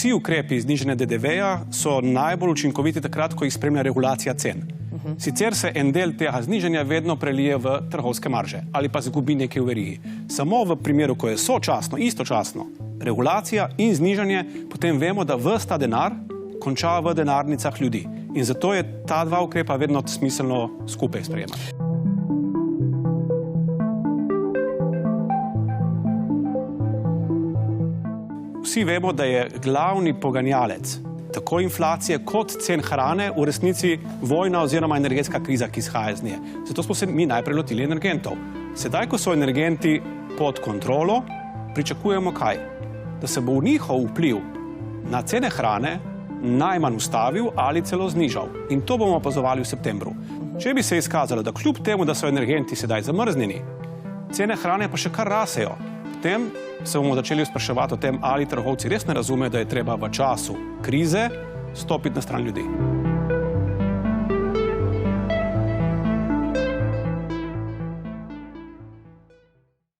vsi ukrepi znižanja DDV-ja so najbolj učinkoviti takrat, ko jih spremlja regulacija cen. Sicer se en del tega znižanja vedno prelije v trgovske marže ali pa zgubi nekaj v verigi. Samo v primeru, ko je sočasno, istočasno regulacija in znižanje, potem vemo, da ves ta denar konča v denarnicah ljudi. In zato je ta dva ukrepa vedno smiselno skupaj sprejemati. Vsi vemo, da je glavni poganjalec tako inflacije kot cen hrane v resnici vojna oziroma energetska kriza, ki izhaja iz nje. Zato smo se mi najprej lotili energentov. Sedaj, ko so energenti pod kontrolo, pričakujemo kaj? Da se bo njihov vpliv na cene hrane najmanj ustavil ali celo znižal. In to bomo opazovali v septembru. Če bi se izkazalo, da kljub temu, da so energenti sedaj zamrznjeni, cene hrane pa še kar rasejo, potem se bomo začeli spraševati o tem, ali trgovci res ne razumejo, da je treba v času krize stopiti na stran ljudi.